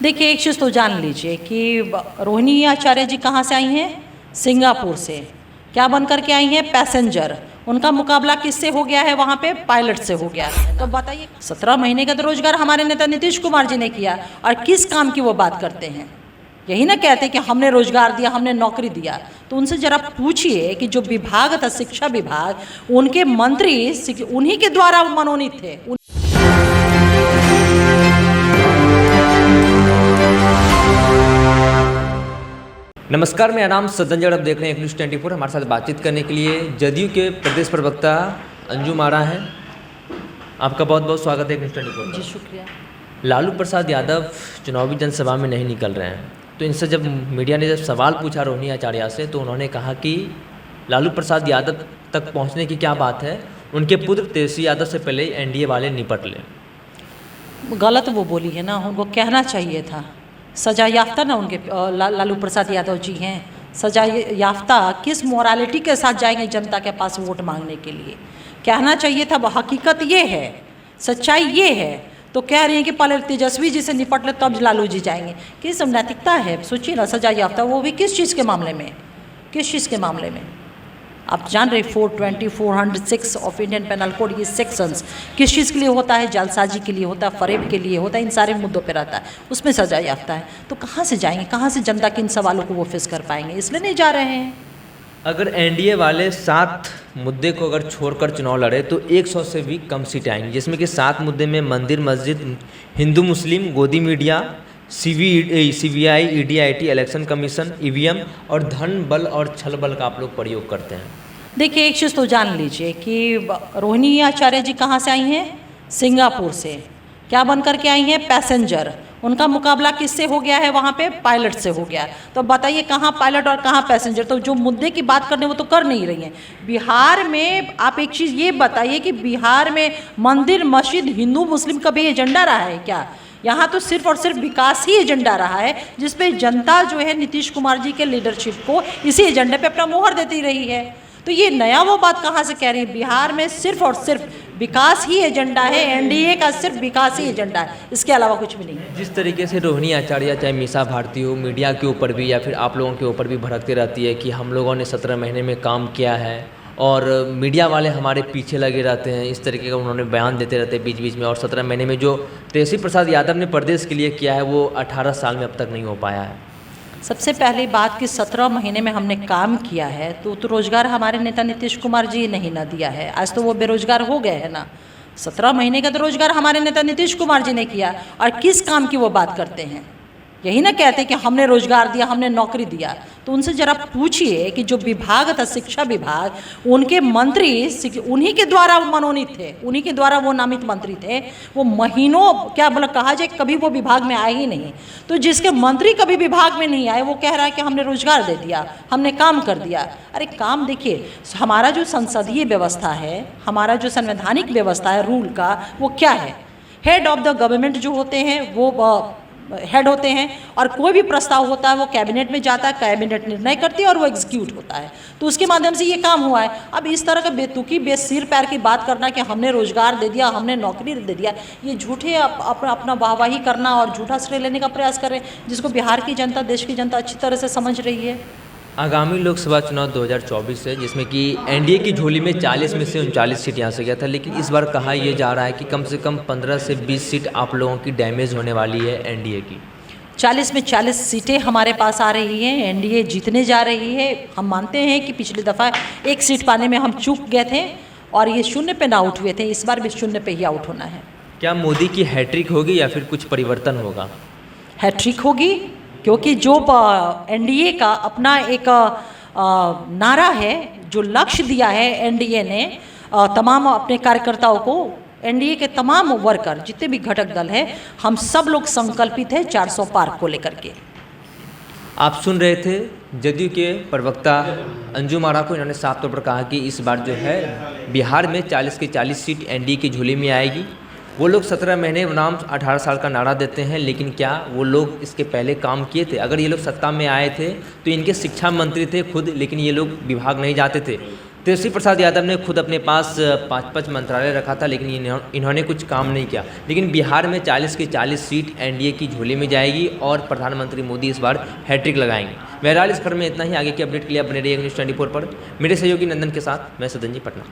देखिए, एक चीज़ तो जान लीजिए कि रोहिणी आचार्य जी कहाँ से आई हैं? सिंगापुर से। क्या बन कर के आई हैं? पैसेंजर। उनका मुकाबला किससे हो गया है? वहाँ पे पायलट से हो गया है। तो बताइए, 17 महीने का तो रोजगार हमारे नेता नीतीश कुमार जी ने किया, और किस काम की वो बात करते हैं? यही ना कहते कि हमने रोजगार दिया, हमने नौकरी दिया। तो उनसे जरा पूछिए कि जो विभाग था, शिक्षा विभाग, उनके मंत्री उन्हीं के द्वारा मनोनीत थे। नमस्कार, मेरा नाम सज्जन। आप देख रहे हैं न्यूज़ 24। हमारे साथ बातचीत करने के लिए जदयू के प्रदेश प्रवक्ता अंजुम आरा हैं। आपका बहुत बहुत स्वागत है न्यूज़ 24। जी शुक्रिया। लालू प्रसाद यादव चुनावी जनसभा में नहीं निकल रहे हैं, तो इनसे जब मीडिया ने जब सवाल पूछा रोहिणी आचार्य से, तो उन्होंने कहा कि लालू प्रसाद यादव तक पहुँचने की क्या बात है, उनके पुत्र तेजस्वी यादव से पहले एनडीए वाले निपट लें। गलत वो बोली है ना, उनको कहना चाहिए था। सजा याफ्ता ना उनके लालू प्रसाद यादव जी हैं। सजा याफ्ता किस मोरालिटी के साथ जाएंगे जनता के पास वोट मांगने के लिए? कहना चाहिए था। हकीकत ये है, सच्चाई ये है। तो कह रही हैं कि पहले तेजस्वी जी से निपट ले तब लालू जी जाएंगे। किस नैतिकता है? सोचिए ना, सजा याफ्ता, वो भी किस चीज़ के मामले में? किस चीज़ के मामले में? आप जान रहे 420, 406 ऑफ इंडियन पेनल कोड, ये सेक्शंस किस चीज़ के लिए होता है? जालसाजी के लिए होता है, फरेब के लिए होता है, इन सारे मुद्दों पे रहता है, उसमें सजा याफ्ता है। तो कहाँ से जाएंगे, कहाँ से जनता के इन सवालों को वो फेस कर पाएंगे? इसलिए नहीं जा रहे हैं। अगर एनडीए वाले 7 मुद्दे को अगर छोड़कर चुनाव लड़े तो 100 से भी कम सीटें आएंगी, जिसमें कि 7 मुद्दे में मंदिर, मस्जिद, हिंदू मुस्लिम, Godi media, CBI, ED IT, election commission, EVM और धन बल और छल बल का आप लोग प्रयोग करते हैं। देखिए, एक चीज़ तो जान लीजिए कि रोहिणी आचार्य जी कहाँ से आई हैं? सिंगापुर से। क्या बन कर के आई हैं? पैसेंजर। उनका मुकाबला किससे हो गया है? वहाँ पे पायलट से हो गया। तो बताइए, कहाँ पायलट और कहाँ पैसेंजर? तो जो मुद्दे की बात करने वो तो कर नहीं रही हैं। बिहार में आप एक चीज़ ये बताइए कि बिहार में मंदिर, मस्जिद, हिंदू मुस्लिम का भी एजेंडा रहा है क्या? यहाँ तो सिर्फ और सिर्फ विकास ही एजेंडा रहा है, जिसपे जनता जो है नीतीश कुमार जी के लीडरशिप को इसी एजेंडे पे अपना मोहर देती रही है। तो ये नया वो बात कहाँ से कह रही है? बिहार में सिर्फ और सिर्फ विकास ही एजेंडा है। एनडीए का सिर्फ विकास ही एजेंडा है, इसके अलावा कुछ भी नहीं है। जिस तरीके से रोहिणी आचार्य चाहे मीसा भारती हो, मीडिया के ऊपर भी या फिर आप लोगों के ऊपर भी भड़कती रहती है कि हम लोगों ने 17 महीने में काम किया है और मीडिया वाले हमारे पीछे लगे रहते हैं, इस तरीके का उन्होंने बयान देते रहते हैं बीच बीच में। और 17 महीने में जो तेजस्वी प्रसाद यादव ने प्रदेश के लिए किया है वो 18 साल में अब तक नहीं हो पाया है। सबसे पहली बात कि 17 महीने में हमने काम किया है तो रोज़गार हमारे नेता नीतीश कुमार जी नहीं ना दिया है। आज तो वो बेरोजगार हो गए हैं ना। 17 महीने का तो रोज़गार हमारे नेता नीतीश कुमार जी ने किया, और किस काम की वो बात करते हैं? यही ना कहते कि हमने रोजगार दिया, हमने नौकरी दिया। तो उनसे जरा पूछिए कि जो विभाग था, शिक्षा विभाग, उनके मंत्री उन्हीं के द्वारा मनोनीत थे, उन्हीं के द्वारा वो नामित मंत्री थे। वो महीनों, क्या बोला, कहा जाए, कभी वो विभाग में आए ही नहीं। तो जिसके मंत्री कभी विभाग में नहीं आए, वो कह रहा है कि हमने रोजगार दे दिया, हमने काम कर दिया। अरे काम देखिए, हमारा जो संसदीय व्यवस्था है, हमारा जो संवैधानिक व्यवस्था है रूल का, वो क्या है? हेड ऑफ द गवर्नमेंट जो होते हैं वो हेड होते हैं, और कोई भी प्रस्ताव होता है वो कैबिनेट में जाता है, कैबिनेट निर्णय करती है और वो एग्जीक्यूट होता है। तो उसके माध्यम से ये काम हुआ है। अब इस तरह का बेतुकी, बेसिर पैर की बात करना कि हमने रोजगार दे दिया, हमने नौकरी दे दिया, ये झूठे अपना वाहवाही करना और झूठा श्रेय लेने का प्रयास कर रहे हैं, जिसको बिहार की जनता, देश की जनता अच्छी तरह से समझ रही है। आगामी लोकसभा चुनाव 2024 है, जिसमें कि एनडीए की झोली में 40 में से 39 सीट यहाँ से गया था, लेकिन इस बार कहा यह जा रहा है कि कम से कम 15 से 20 सीट आप लोगों की डैमेज होने वाली है एनडीए की। 40 में 40 सीटें हमारे पास आ रही हैं, एनडीए जीतने जा रही है। हम मानते हैं कि पिछली दफ़ा 1 सीट पाने में हम चूक गए थे और ये शून्य पे ना आउट हुए थे, इस बार भी शून्य पे ही आउट होना है। क्या मोदी की हैट्रिक होगी या फिर कुछ परिवर्तन होगा? हैट्रिक होगी, क्योंकि जो एनडीए का अपना एक नारा है, जो लक्ष्य दिया है एनडीए ने तमाम अपने कार्यकर्ताओं को, एनडीए के तमाम वर्कर, जितने भी घटक दल हैं, हम सब लोग संकल्पित हैं 400 पार को लेकर के। आप सुन रहे थे जदयू के प्रवक्ता अंजुम आरा को। इन्होंने साफ तौर पर कहा कि इस बार जो है बिहार में 40 की 40 सीट एनडीए की झोली में आएगी। वो लोग 17 महीने बनाम 18 साल का नारा देते हैं, लेकिन क्या वो लोग इसके पहले काम किए थे? अगर ये लोग सत्ता में आए थे तो इनके शिक्षा मंत्री थे खुद, लेकिन ये लोग विभाग नहीं जाते थे। तेजस्वी प्रसाद यादव ने खुद अपने पास 5 मंत्रालय रखा था, लेकिन इन्होंने कुछ काम नहीं किया। लेकिन बिहार में 40 की 40 सीट एनडीए की झोली में जाएगी और प्रधानमंत्री मोदी इस बार हैट्रिक लगाएंगे। बहरहाल इस खबर में इतना ही। आगे की अपडेट के लिए बने रहिए न्यूज़ 24 पर। मेरे सहयोगी नंदन के साथ मैं सदन जी, पटना।